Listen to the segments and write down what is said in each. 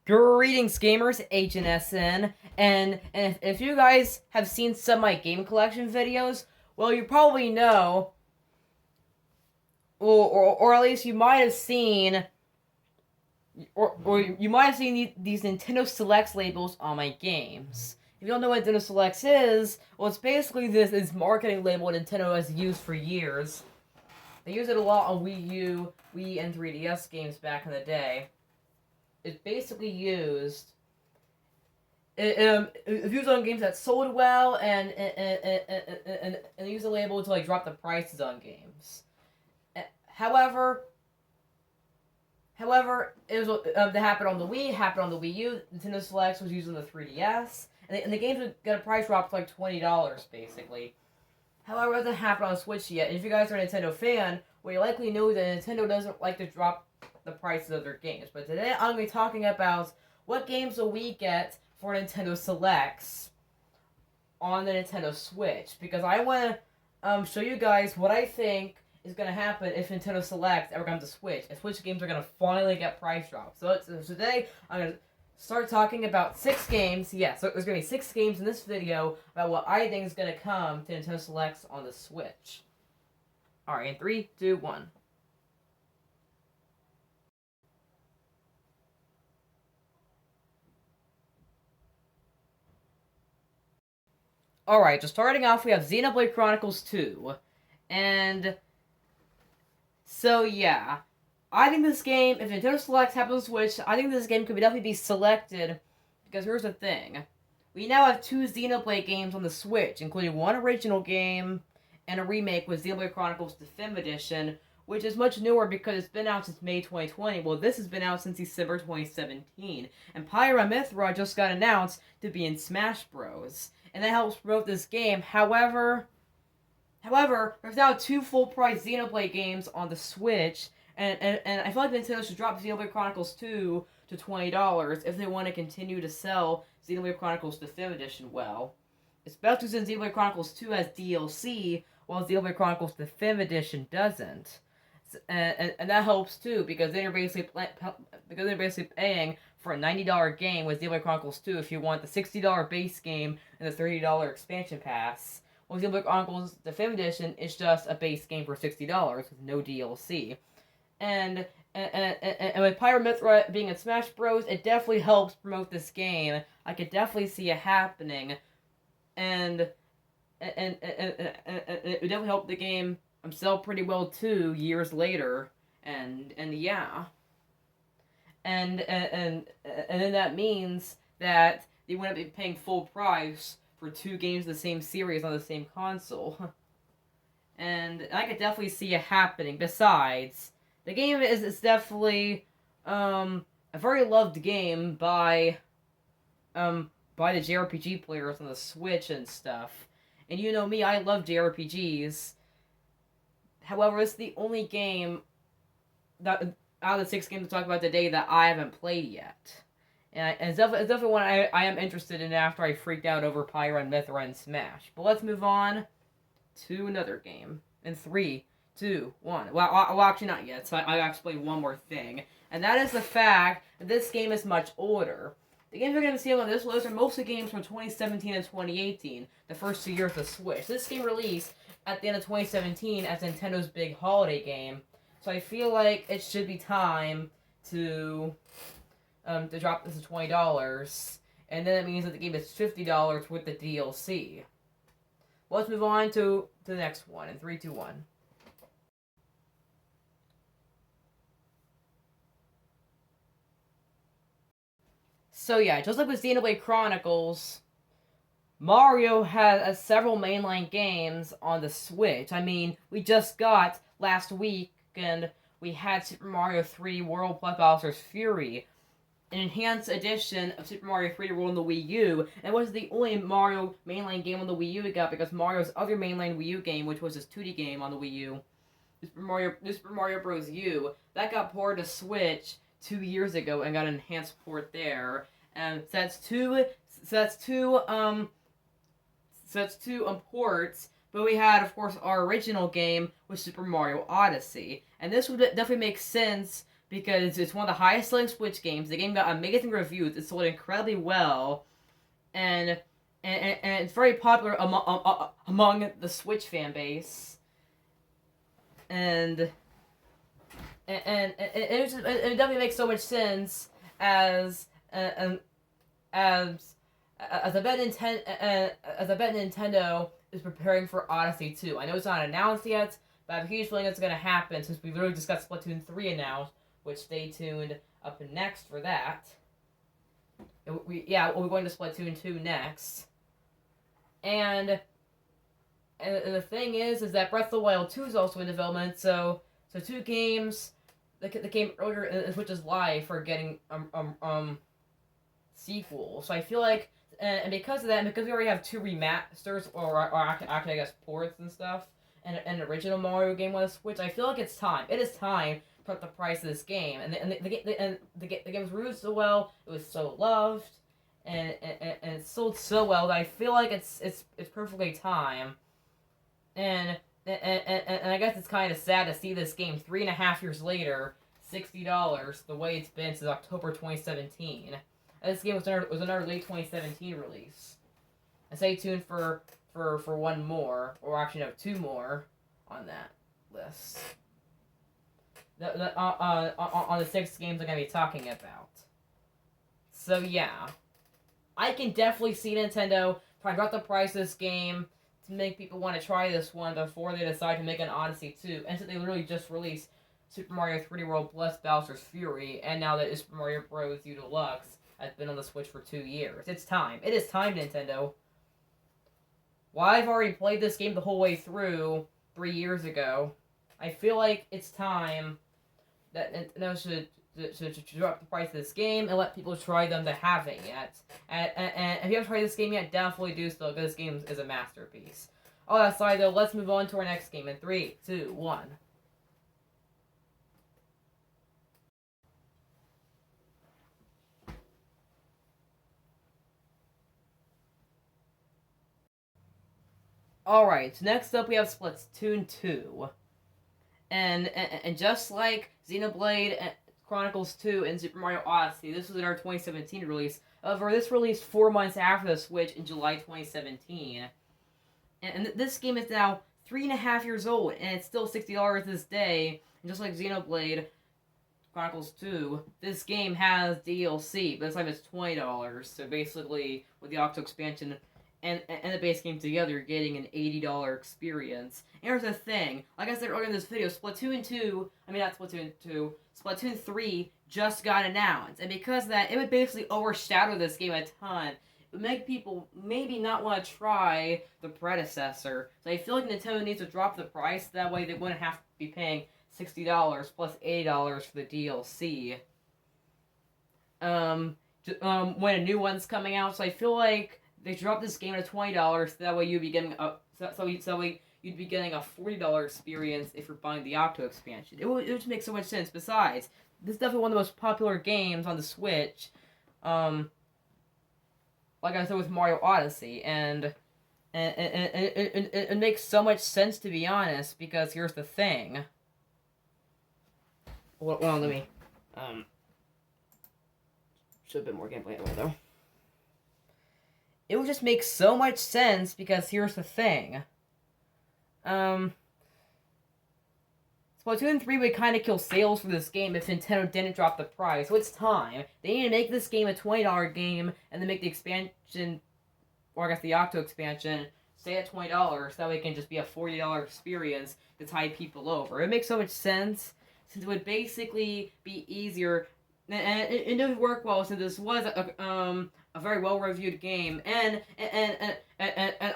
Greetings, gamers, HNSN, and if you guys have seen some of my game collection videos, well, you probably know, or at least you might have seen, or you might have seen these Nintendo Selects labels on my games. If you don't know what Nintendo Selects is, well, it's basically this marketing label Nintendo has used for years. They use it a lot on Wii U, Wii, and 3DS games back in the day. It's basically used. It's used on games that sold well, and they use the label to drop the prices on games. However, it was that happened on the Wii, happened on the Wii U. Nintendo Selects was used on the 3DS, and the games would get a price drop to $20 basically. However, it hasn't happened on Switch yet. And if you guys are a Nintendo fan, well, you likely know that Nintendo doesn't like to drop the prices of their games. But today I'm going to be talking about what games will we get for Nintendo Selects on the Nintendo Switch, because I want to show you guys what I think is going to happen if Nintendo Selects ever comes to Switch. And Switch games are going to finally get price drops. So today I'm going to start talking about 6 games. Yeah, so there's going to be 6 games in this video about what I think is going to come to Nintendo Selects on the Switch. Alright, in 3, 2, 1. Alright, so starting off, we have Xenoblade Chronicles 2. And so, yeah. I think this game, if Nintendo Selects happens on Switch, I think this game could definitely be selected, because here's the thing. We now have 2 Xenoblade games on the Switch, including one original game and a remake with Xenoblade Chronicles Definitive Edition, which is much newer because it's been out since May 2020. Well, this has been out since December 2017. And Pyra Mythra just got announced to be in Smash Bros. And that helps promote this game. However, there's now 2 full-price Xenoblade games on the Switch, and I feel like Nintendo should drop Xenoblade Chronicles 2 to $20 if they want to continue to sell Xenoblade Chronicles Definitive Edition well. Especially since Xenoblade Chronicles 2 has DLC, while Xenoblade Chronicles Definitive Edition doesn't. And that helps too, because then you're basically paying for a $90 game with Xenoblade Chronicles 2 if you want the $60 base game and the $30 expansion pass. Well, Xenoblade Chronicles Definitive Edition is just a base game for $60 with no DLC. And with Pyra Mythra being in Smash Bros, it definitely helps promote this game. I could definitely see it happening, and it would definitely help the game sell pretty well too years later. And yeah, and then that means that they wouldn't be paying full price for 2 games of the same series on the same console. And I could definitely see it happening. Besides, the game is definitely a very loved game by the JRPG players on the Switch and stuff. And you know me, I love JRPGs. However, it's the only game that out of the 6 games to talk about today that I haven't played yet. And it's definitely one I am interested in after I freaked out over Pyra and Mythra and Smash. But let's move on to another game. In 3, 2, 1. Well, actually not yet, so I'll explain one more thing. And that is the fact that this game is much older. The games we're going to see on this list are mostly games from 2017 and 2018, the first 2 years of Switch. This game released at the end of 2017 as Nintendo's big holiday game, so I feel like it should be time to drop this to $20, and then it means that the game is $50 with the DLC. Well, let's move on to the next one in 3, 2, 1. So yeah, just like with Xenoblade Chronicles, Mario has several mainline games on the Switch. I mean, we just got last week, and we had Super Mario 3 World plus Bowser's Fury, an enhanced edition of Super Mario 3D World on the Wii U, and it was the only Mario mainline game on the Wii U we got, because Mario's other mainline Wii U game, which was his 2D game on the Wii U, Super Mario Bros. U, that got ported to Switch 2 years ago and got an enhanced port there. And so that's two ports. But we had, of course, our original game with Super Mario Odyssey, and this would definitely make sense because it's one of the highest selling Switch games. The game got amazing reviews. It sold incredibly well, and it's very popular among the Switch fan base. And it definitely makes so much sense as as I bet Nintendo is preparing for Odyssey 2. I know it's not announced yet, but I have a huge feeling it's going to happen since we've literally just got Splatoon 3 announced, which stay tuned up next for that. We'll be going to Splatoon 2 next. And the thing is that Breath of the Wild 2 is also in development, so two games that came earlier in Switch's life are getting sequels. So I feel like, and because of that, and because we already have 2 remasters, or actually I guess ports and stuff, and an original Mario game on the Switch, I feel like it's time. It is time to put the price of this game. And the game was reviewed so well, it was so loved, and it sold so well that I feel like it's perfectly time. And I guess it's kind of sad to see this game 3.5 years later, $60, the way it's been since October 2017. This game was another late 2017 release. And stay tuned for one more, or actually no, 2 more on that list. On the 6 games I'm going to be talking about. So yeah, I can definitely see Nintendo trying to drop the price of this game to make people want to try this one before they decide to make an Odyssey 2. And since they literally just released Super Mario 3D World plus Bowser's Fury, and now that Super Mario Bros. U Deluxe has been on the Switch for 2 years. It's time. It is time, Nintendo. While I've already played this game the whole way through 3 years ago, I feel like it's time that Nintendo should drop the price of this game and let people try them that haven't yet. And if you haven't tried this game yet, definitely do so, because this game is a masterpiece. All that aside, though, let's move on to our next game in 3, 2, 1. Alright, next up we have Splatoon 2. And just like Xenoblade Chronicles 2 and Super Mario Odyssey, this was in our 2017 release. However, this released 4 months after the Switch in July 2017. And this game is now 3.5 years old, and it's still $60 this day. And just like Xenoblade Chronicles 2, this game has DLC, but this time it's $20. So basically, with the Octo expansion and the base game together, you're getting an $80 experience. And here's the thing, like I said earlier in this video, Splatoon 3 just got announced. And because of that, it would basically overshadow this game a ton. It would make people maybe not want to try the predecessor. So I feel like Nintendo needs to drop the price, that way they wouldn't have to be paying $60 plus $80 for the DLC. When a new one's coming out, so I feel like they dropped this game at $20, so that way you'd be getting you'd be getting a $40 experience if you're buying the Octo expansion. It would just make so much sense. Besides, this is definitely one of the most popular games on the Switch. Like I said with Mario Odyssey, and it makes so much sense, to be honest, because here's the thing. Well, let me show a bit more gameplay anyway, though. It would just make so much sense, because here's the thing. Splatoon 3 would kind of kill sales for this game if Nintendo didn't drop the price, so it's time. They need to make this game a $20 game, and then make the expansion, or I guess the Octo expansion, stay at $20, so that way it can just be a $40 experience to tide people over. It makes so much sense, since it would basically be easier, and it would work well, since this was a very well-reviewed game, and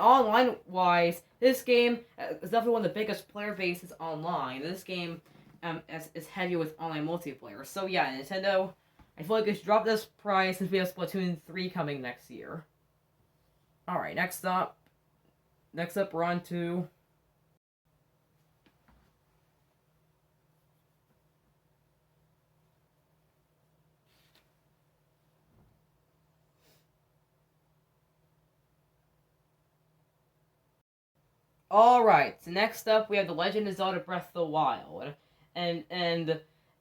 online-wise, this game is definitely one of the biggest player bases online. This game is heavy with online multiplayer. So yeah, Nintendo, I feel like they should drop this price since we have Splatoon 3 coming next year. Alright, next up, we're on to... Alright, so next up we have The Legend of Zelda Breath of the Wild. And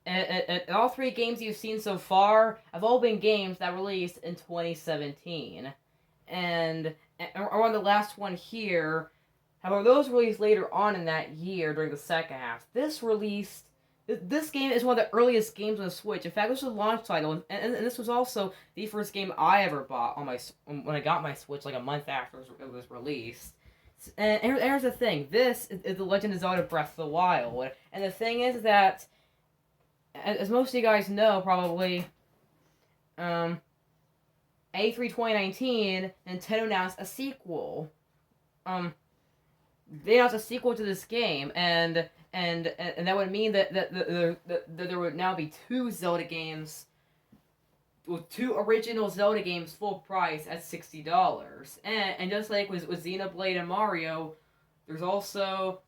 and all three games you've seen so far have all been games that released in 2017. And on the last one here, however, those released later on in that year during the second half. This game is one of the earliest games on the Switch. In fact, this was a launch title, and this was also the first game I ever bought on when I got my Switch, like a month after it was released. And here's the thing: this is The Legend of Zelda: Breath of the Wild, and the thing is that, as most of you guys know, probably, A3 2019, Nintendo announced a sequel. They announced a sequel to this game, and that would mean that there would now be two Zelda games, with two original Zelda games full price at $60. And just like with Xenoblade and Mario, there's also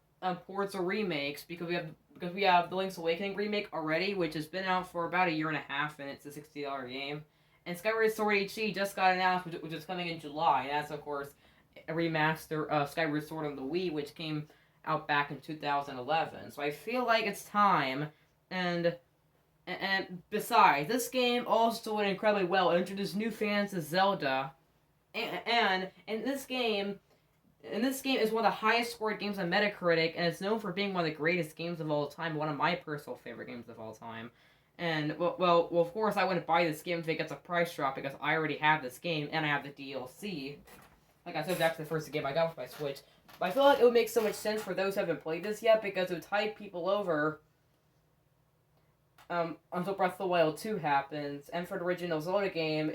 ports or remakes because we have the Link's Awakening remake already, which has been out for about a year and a half, and it's a $60 game. And Skyward Sword HD just got announced, which is coming in July, and that's of course a remaster of Skyward Sword on the Wii, which came out back in 2011. So I feel like it's time, and besides, this game also went incredibly well. It introduced new fans to Zelda, and this game is one of the highest scored games on Metacritic, and it's known for being one of the greatest games of all time, one of my personal favorite games of all time. And well, of course, I wouldn't buy this game if it gets a price drop because I already have this game and I have the DLC. Like I said, it's actually the first game I got with my Switch. But I feel like it would make so much sense for those who haven't played this yet because it would tide people over until Breath of the Wild 2 happens. And for the original Zelda game,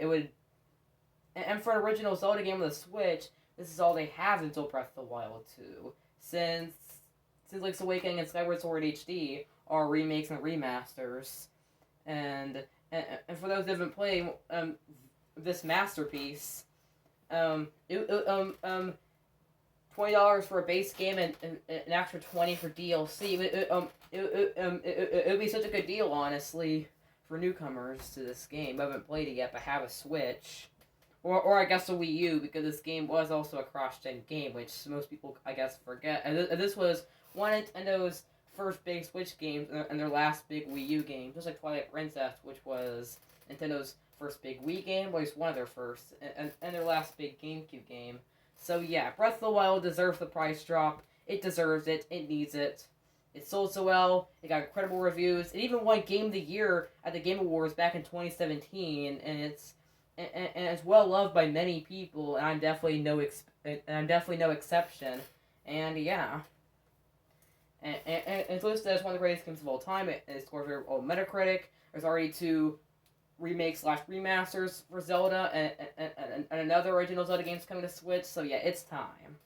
And for an original Zelda game on the Switch, this is all they have until Breath of the Wild 2. Since Link's Awakening and Skyward Sword HD are remakes and remasters. And for those who haven't played this masterpiece, $20 for a base game and an extra $20 for DLC. It would be such a good deal, honestly, for newcomers to this game. I haven't played it yet, but have a Switch. Or I guess a Wii U, because this game was also a cross-gen game, which most people, I guess, forget. And this was one of Nintendo's first big Switch games and their last big Wii U game. Just like Twilight Princess, which was Nintendo's first big Wii game, or at least one of their first, and their last big GameCube game. So yeah, Breath of the Wild deserves the price drop. It deserves it. It needs it. It sold so well. It got incredible reviews. It even won Game of the Year at the Game Awards back in 2017, and it's well loved by many people, and I'm definitely no exception. And yeah, and it's listed as one of the greatest games of all time. It scores very well on Metacritic. There's already 2 remakes / remasters for Zelda, and another original Zelda game's coming to Switch. So yeah, it's time.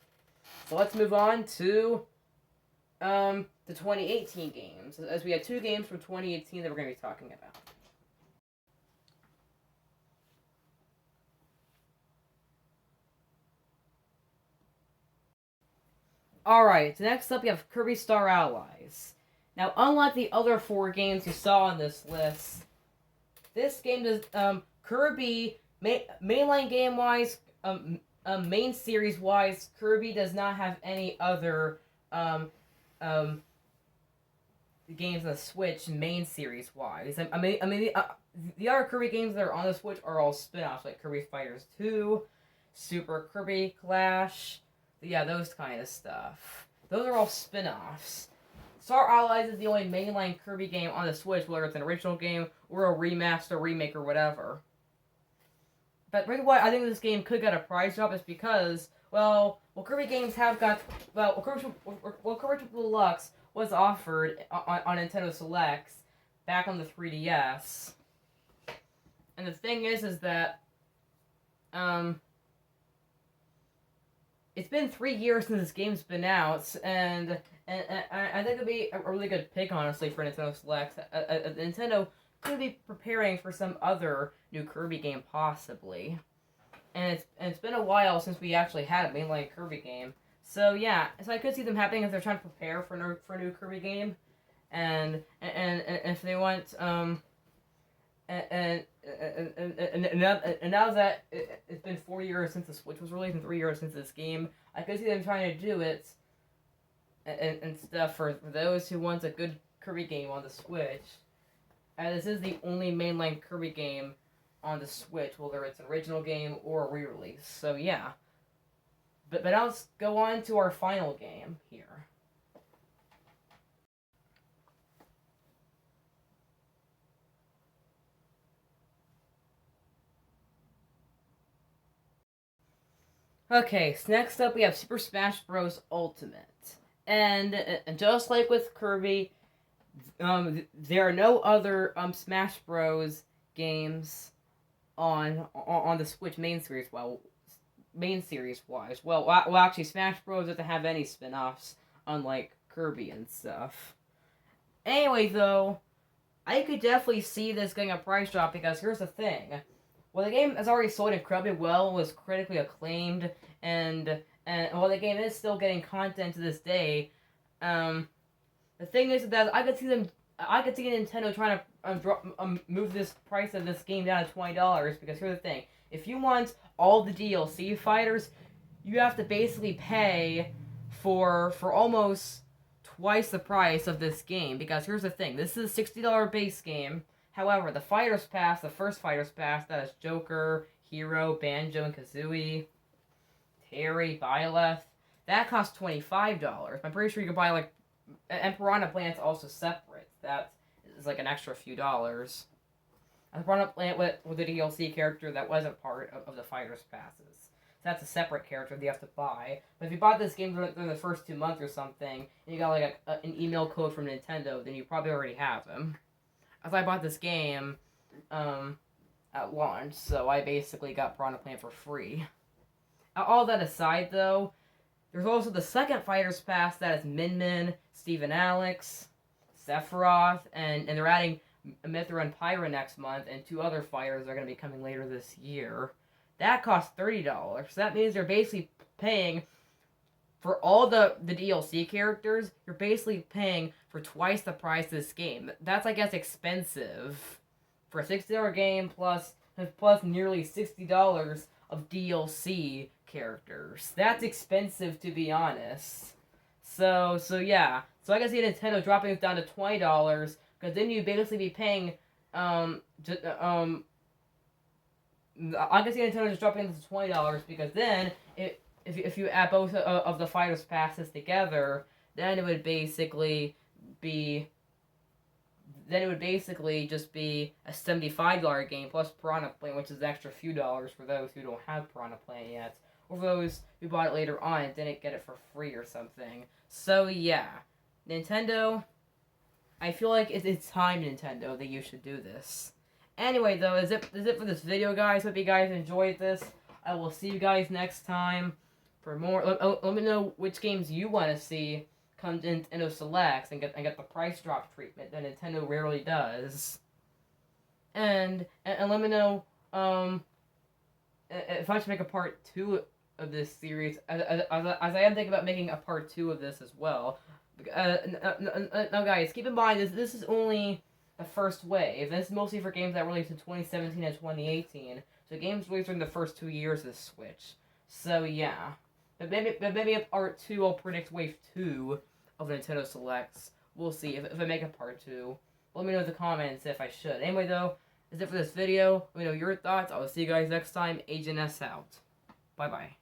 So let's move on to the 2018 games, as we had 2 games from 2018 that we're going to be talking about. Alright, so next up we have Kirby Star Allies. Now, unlike the other 4 games you saw on this list, this game does, Kirby, mainline game-wise, main series-wise, Kirby does not have any other, games on the Switch, main series-wise. I mean, the other Kirby games that are on the Switch are all spin-offs, like Kirby Fighters 2, Super Kirby Clash, yeah, those kind of stuff. Those are all spin-offs. Star Allies is the only mainline Kirby game on the Switch, whether it's an original game or a remaster, remake, or whatever. But the reason why I think this game could get a price drop is because, well, Kirby games have got, Kirby Deluxe was offered on Nintendo Selects back on the 3DS. And the thing is that, it's been 3 years since this game's been out, and I think it'd be a really good pick, honestly, for Nintendo Select. Nintendo could be preparing for some other new Kirby game, possibly. And it's been a while since we actually had a mainline Kirby game. So yeah, so I could see them happening if they're trying to prepare for a new Kirby game, and if they want and now that it's been 4 years since the Switch was released and 3 years since this game, I could see them trying to do it and stuff for those who want a good Kirby game on the Switch. as this is the only mainline Kirby game on the Switch, whether it's an original game or a re-release. So yeah. But now let's go on to our final game here. Okay, so next up we have Super Smash Bros. Ultimate. And just like with Kirby, there are no other Smash Bros. Games on the Switch main series. Main series wise. Well, actually, Smash Bros. Doesn't have any spin-offs, unlike Kirby and stuff. Anyway, though, I could definitely see this getting a price drop because here's the thing. Well, the game has already sold incredibly well, was critically acclaimed, and while the game is still getting content to this day, the thing is that I could see Nintendo trying to move this price of this game down to $20 because here's the thing: if you want all the DLC fighters, you have to basically pay for almost twice the price of this game because here's the thing: this is a $60 base game. However, the Fighters Pass, the first Fighters Pass, that is Joker, Hero, Banjo and Kazooie, Terry, Byleth, that costs $25. I'm pretty sure you can buy and Piranha Plant's also separate. That is like an extra few dollars. And Piranha Plant with a DLC character that wasn't part of the Fighters Passes. So that's a separate character that you have to buy. But if you bought this game during the first 2 months or something, and you got an email code from Nintendo, then you probably already have him. As I bought this game at launch, so I basically got Piranha Plant for free. All that aside, though, there's also the second Fighters Pass that is Min Min, Steven Alex, Sephiroth, and they're adding Mythra and Pyra next month, and 2 other fighters are going to be coming later this year. That costs $30. So that means you're basically paying for all the DLC characters, you're basically paying for twice the price of this game. That's, I guess, expensive. For a $60 game plus nearly $60 of DLC characters. That's expensive, to be honest. So yeah. So I can see Nintendo dropping it down to $20, because then you'd basically be paying, I can see Nintendo just dropping it to $20, because then, if you add both of the Fighters Passes together, then it would basically just be a $75 game plus Piranha Plant, which is an extra few dollars for those who don't have Piranha Plant yet, or for those who bought it later on and didn't get it for free or something. So yeah, Nintendo, I feel like it's time, Nintendo, that you should do this. Anyway, though, is it for this video, guys. Hope you guys enjoyed this. I will see you guys next time for more. Let me know which games you want to see come to Nintendo Selects and get the price drop treatment that Nintendo rarely does. And let me know if I should make a part 2 of this series, as I am thinking about making a part 2 of this as well. Now, guys, keep in mind this is only the first wave. This is mostly for games that released in 2017 and 2018. So games released during the first 2 years of the Switch. So yeah, but maybe a part 2. I'll predict wave 2 of Nintendo Selects. We'll see if I make a part 2. Let me know in the comments if I should. Anyway, though, that's it for this video. Let me know your thoughts. I will see you guys next time. Agent S out. Bye bye.